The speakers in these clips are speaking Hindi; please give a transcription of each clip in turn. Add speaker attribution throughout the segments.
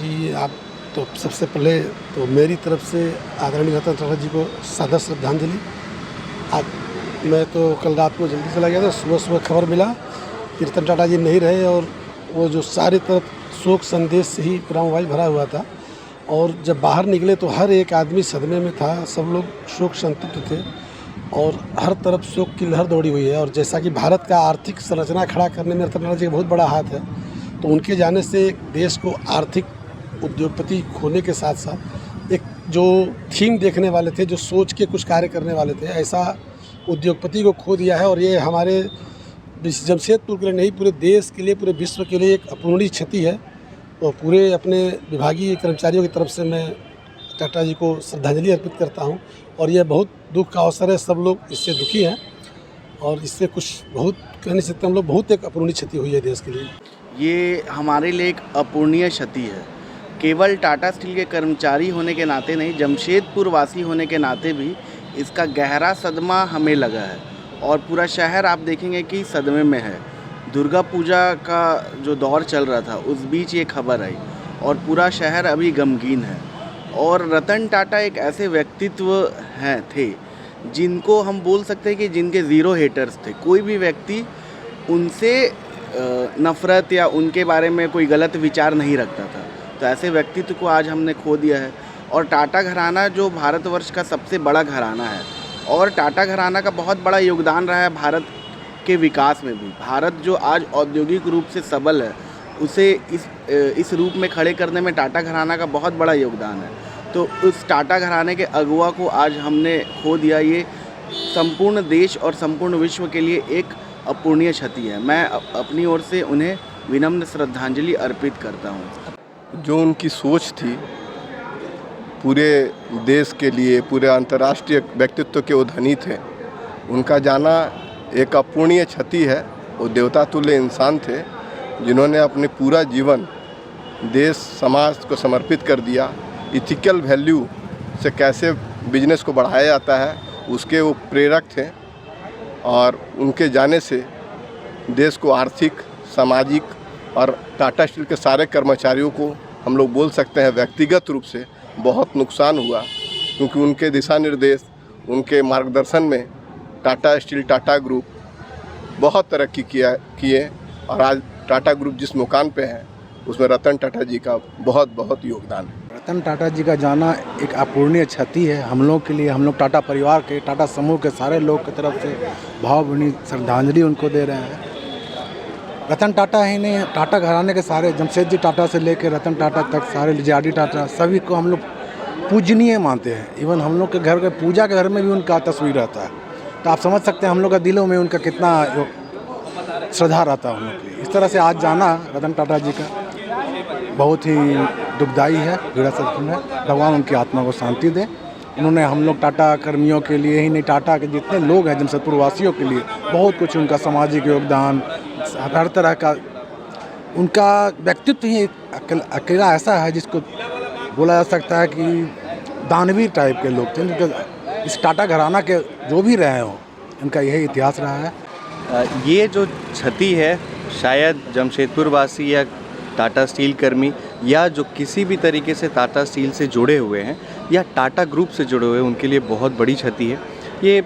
Speaker 1: जी, आप तो सबसे पहले तो मेरी तरफ से आदरणीय रतन टाटा जी को सादर श्रद्धांजलि। आज मैं तो कल रात को जल्दी चला गया था, सुबह खबर मिला कि रतन टाटा जी नहीं रहे और वो जो सारी तरफ शोक संदेश से ही पूरा मोबाइल भरा हुआ था। और जब बाहर निकले तो हर एक आदमी सदमे में था, सब लोग शोक संतप्त थे और हर तरफ शोक की लहर दौड़ी हुई है। और जैसा कि भारत का आर्थिक संरचना खड़ा करने में रतन टाटा जी का बहुत बड़ा हाथ है, तो उनके जाने से देश को आर्थिक उद्योगपति खोने के साथ साथ एक जो थीम देखने वाले थे, जो सोच के कुछ कार्य करने वाले थे, ऐसा उद्योगपति को खो दिया है। और ये हमारे जमशेदपुर के लिए नहीं, पूरे देश के लिए, पूरे विश्व के लिए एक अपूरणीय क्षति है। तो पूरे अपने विभागीय कर्मचारियों की तरफ से मैं टाटा जी को श्रद्धांजलि अर्पित करता हूँ। और यह बहुत दुख का अवसर है, सब लोग इससे दुखी हैं और इससे कुछ बहुत कह नहीं सकते हम लोग, बहुत एक अपूरणीय क्षति हुई है देश के लिए।
Speaker 2: ये हमारे लिए एक अपूरणीय क्षति है। केवल टाटा स्टील के कर्मचारी होने के नाते नहीं, जमशेदपुर वासी होने के नाते भी इसका गहरा सदमा हमें लगा है। और पूरा शहर आप देखेंगे कि सदमे में है। दुर्गा पूजा का जो दौर चल रहा था, उस बीच ये खबर आई और पूरा शहर अभी गमगीन है। और रतन टाटा एक ऐसे व्यक्तित्व थे जिनको हम बोल सकते हैं कि जिनके ज़ीरो हेटर्स थे। कोई भी व्यक्ति उनसे नफ़रत या उनके बारे में कोई गलत विचार नहीं रखता था। तो ऐसे व्यक्तित्व को आज हमने खो दिया है। और टाटा घराना जो भारतवर्ष का सबसे बड़ा घराना है और टाटा घराना का बहुत बड़ा योगदान रहा है भारत के विकास में भी। भारत जो आज औद्योगिक रूप से सबल है, उसे इस रूप में खड़े करने में टाटा घराना का बहुत बड़ा योगदान है। तो उस टाटा घराने के अगुवा को आज हमने खो दिया। ये संपूर्ण देश और संपूर्ण विश्व के लिए एक अपूरणीय क्षति है। मैं अपनी ओर से उन्हें विनम्र श्रद्धांजलि अर्पित करता हूँ।
Speaker 3: जो उनकी सोच थी, पूरे देश के लिए, पूरे अंतर्राष्ट्रीय व्यक्तित्व के वो धनी थे। उनका जाना एक अपूरणीय क्षति है। वो देवता तुल्य इंसान थे जिन्होंने अपने पूरा जीवन देश समाज को समर्पित कर दिया। इथिकल वैल्यू से कैसे बिजनेस को बढ़ाया जाता है, उसके वो प्रेरक थे। और उनके जाने से देश को आर्थिक, सामाजिक और टाटा स्टील के सारे कर्मचारियों को हम लोग बोल सकते हैं व्यक्तिगत रूप से बहुत नुकसान हुआ। क्योंकि उनके दिशा निर्देश, उनके मार्गदर्शन में टाटा स्टील, टाटा ग्रुप बहुत तरक्की किए और आज टाटा ग्रुप जिस मुकाम पे है, उसमें रतन टाटा जी का बहुत योगदान है।
Speaker 4: रतन टाटा जी का जाना एक अपूरणीय क्षति है हम लोग के लिए। हम लोग टाटा परिवार के, टाटा समूह के सारे लोग की तरफ से भावभीनी श्रद्धांजलि उनको दे रहे हैं। रतन टाटा ही नहीं, टाटा घराने के सारे, जमशेद जी टाटा से लेकर रतन टाटा तक, सारे जेआरडी टाटा, सभी को हम लोग पूजनीय मानते हैं। इवन हम लोग के घर के पूजा के घर में भी उनका तस्वीर रहता है। तो आप समझ सकते हैं हम लोग के दिलों में उनका कितना श्रद्धा रहता है हम लोग के लिए। इस तरह से आज जाना रतन टाटा जी का बहुत ही दुखदायी है, विरसपूर्ण है। भगवान उनकी आत्मा को शांति दे। उन्होंने हम लोग टाटा कर्मियों के लिए ही नहीं, टाटा के जितने लोग हैं जमशेदपुर वासियों के लिए बहुत कुछ, उनका सामाजिक योगदान, हर तरह का उनका व्यक्तित्व ही अकेला ऐसा है जिसको बोला जा सकता है कि दानवीर टाइप के लोग थे। इस टाटा घराना के जो भी रहे हो, उनका यही इतिहास रहा है।
Speaker 2: ये जो क्षति है, शायद जमशेदपुर वासी या टाटा स्टील कर्मी या जो किसी भी तरीके से टाटा स्टील से जुड़े हुए हैं या टाटा ग्रुप से जुड़े हुए हैं, उनके लिए बहुत बड़ी क्षति है। ये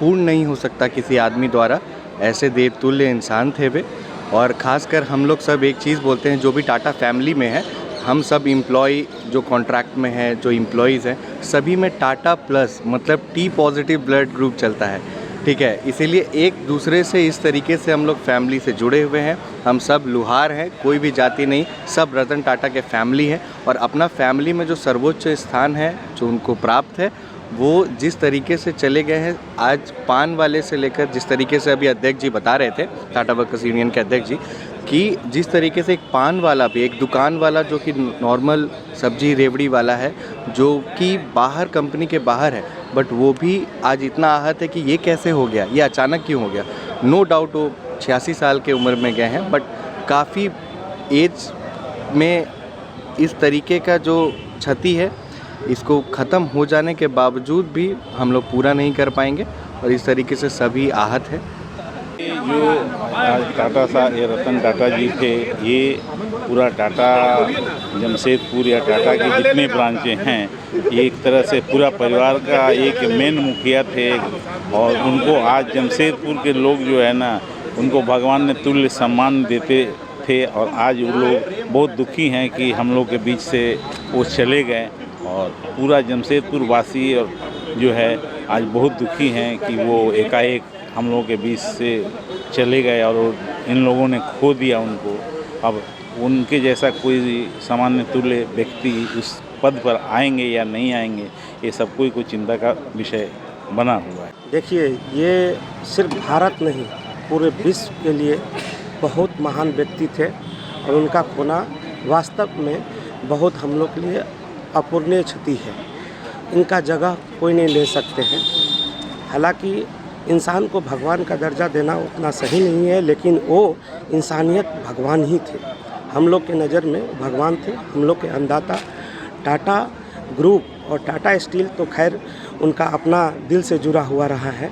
Speaker 2: पूर्ण नहीं हो सकता किसी आदमी द्वारा। ऐसे देवतुल्य इंसान थे वे। और ख़ासकर हम लोग सब एक चीज़ बोलते हैं, जो भी टाटा फैमिली में है, हम सब एम्प्लॉय जो कॉन्ट्रैक्ट में है, जो एम्प्लॉयज़ हैं, सभी में टाटा प्लस मतलब टी पॉजिटिव ब्लड ग्रुप चलता है। ठीक है, इसीलिए एक दूसरे से इस तरीके से हम लोग फैमिली से जुड़े हुए हैं। हम सब लुहार हैं, कोई भी जाति नहीं, सब रतन टाटा के फैमिली हैं। और अपना फैमिली में जो सर्वोच्च स्थान है जो उनको प्राप्त है, वो जिस तरीके से चले गए हैं, आज पान वाले से लेकर, जिस तरीके से अभी अध्यक्ष जी बता रहे थे, टाटा वर्कर्स यूनियन के अध्यक्ष जी, कि जिस तरीके से एक पान वाला भी, एक दुकान वाला जो कि नॉर्मल सब्जी रेवड़ी वाला है, जो कि बाहर कंपनी के बाहर है, बट वो भी आज इतना आहत है कि ये कैसे हो गया, ये अचानक क्यों हो गया। नो डाउट वो 86 साल के उम्र में गए हैं, बट काफ़ी एज में इस तरीके का जो क्षति है, इसको ख़त्म हो जाने के बावजूद भी हम लोग पूरा नहीं कर पाएंगे और इस तरीके से सभी आहत हैं।
Speaker 5: जो आज टाटा साहब ये रतन टाटा जी थे, ये पूरा टाटा जमशेदपुर या टाटा के जितने ब्रांचें हैं, ये एक तरह से पूरा परिवार का एक मेन मुखिया थे। और उनको आज जमशेदपुर के लोग जो है ना, उनको भगवान ने तुल्य सम्मान देते थे। और आज वो लोग बहुत दुखी हैं कि हम लोग के बीच से वो चले गए। और पूरा जमशेदपुर वासी और जो है आज बहुत दुखी हैं कि वो एकाएक हम लोगों के बीच से चले गए और इन लोगों ने खो दिया उनको। अब उनके जैसा कोई सामान्य तुल्य व्यक्ति उस पद पर आएंगे या नहीं आएंगे, ये सब कोई चिंता का विषय बना हुआ है।
Speaker 6: देखिए, ये सिर्फ भारत नहीं, पूरे विश्व के लिए बहुत महान व्यक्ति थे और उनका खोना वास्तव में बहुत हम लोग के लिए अपूरणीय क्षति है। इनका जगह कोई नहीं ले सकते हैं। हालांकि इंसान को भगवान का दर्जा देना उतना सही नहीं है, लेकिन वो इंसानियत भगवान ही थे। हम लोग के नज़र में भगवान थे, हम लोग के अन्नदाता। टाटा ग्रुप और टाटा स्टील तो खैर उनका अपना दिल से जुड़ा हुआ रहा है।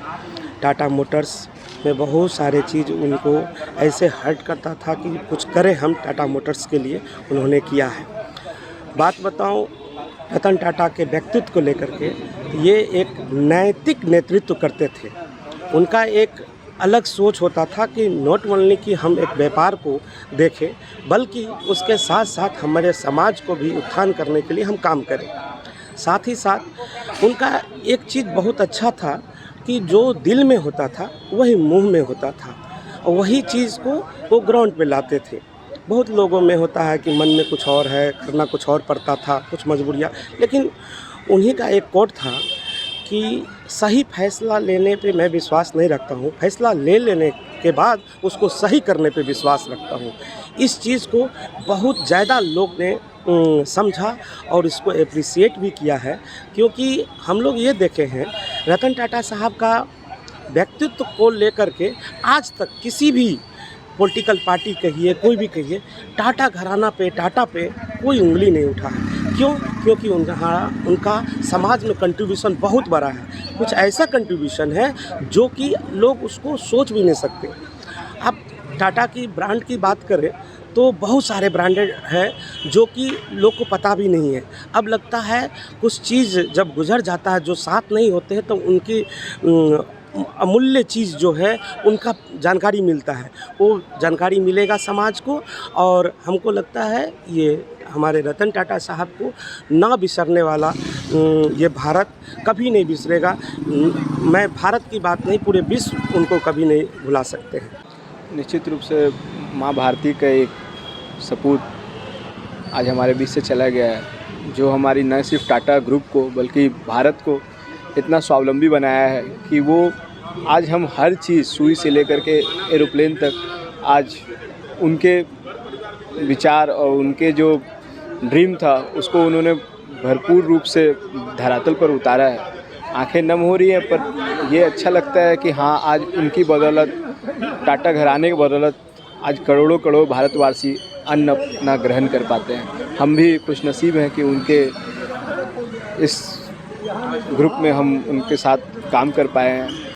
Speaker 6: टाटा मोटर्स में बहुत सारे चीज़ उनको ऐसे हर्ट करता था कि कुछ करें हम टाटा मोटर्स के लिए, उन्होंने किया है। बात बताऊं रतन टाटा के व्यक्तित्व को लेकर के, ये एक नैतिक नेतृत्व करते थे। उनका एक अलग सोच होता था कि नॉट ओनली कि हम एक व्यापार को देखें, बल्कि उसके साथ साथ हमारे समाज को भी उत्थान करने के लिए हम काम करें। साथ ही साथ उनका एक चीज़ बहुत अच्छा था कि जो दिल में होता था वही मुंह में होता था, और वही चीज़ को वो ग्राउंड पे लाते थे। बहुत लोगों में होता है कि मन में कुछ और है, करना कुछ और पड़ता था, कुछ मजबूरियाँ, लेकिन उन्हीं का एक कोट था कि सही फैसला लेने पे मैं विश्वास नहीं रखता हूँ, फैसला ले लेने के बाद उसको सही करने पे विश्वास रखता हूँ। इस चीज़ को बहुत ज़्यादा लोग ने समझा और इसको एप्रिसिएट भी किया है, क्योंकि हम लोग ये देखे हैं रतन टाटा साहब का व्यक्तित्व को लेकर के आज तक किसी भी पॉलिटिकल पार्टी कहिए, कोई भी कहिए, टाटा घराना पे, टाटा पे कोई उंगली नहीं उठा है। क्यों? क्योंकि उनका समाज में कंट्रीब्यूशन बहुत बड़ा है। कुछ ऐसा कंट्रीब्यूशन है जो कि लोग उसको सोच भी नहीं सकते। अब टाटा की ब्रांड की बात करें तो बहुत सारे ब्रांडेड हैं जो कि लोग को पता भी नहीं है। अब लगता है कुछ चीज़ जब गुजर जाता है, जो साथ नहीं होते हैं, तो उनकी अमूल्य चीज़ जो है उनका जानकारी मिलता है। वो जानकारी मिलेगा समाज को, और हमको लगता है ये हमारे रतन टाटा साहब को ना बिसरने वाला ये भारत कभी नहीं बिसरेगा। मैं भारत की बात नहीं, पूरे विश्व उनको कभी नहीं भुला सकते हैं।
Speaker 7: निश्चित रूप से माँ भारती का एक सपूत आज हमारे बीच से चला गया है, जो हमारी न सिर्फ टाटा ग्रुप को बल्कि भारत को इतना स्वावलंबी बनाया है कि वो आज हम हर चीज़, सुई से लेकर के एरोप्लेन तक, आज उनके विचार और उनके जो ड्रीम था उसको उन्होंने भरपूर रूप से धरातल पर उतारा है। आंखें नम हो रही हैं, पर ये अच्छा लगता है कि हाँ, आज उनकी बदौलत, टाटा घराने की बदौलत आज करोड़ों करोड़ भारतवासी अन्न अपना ग्रहण कर पाते हैं। हम भी खुशनसीब हैं कि उनके इस ग्रुप में हम उनके साथ काम कर पाए हैं।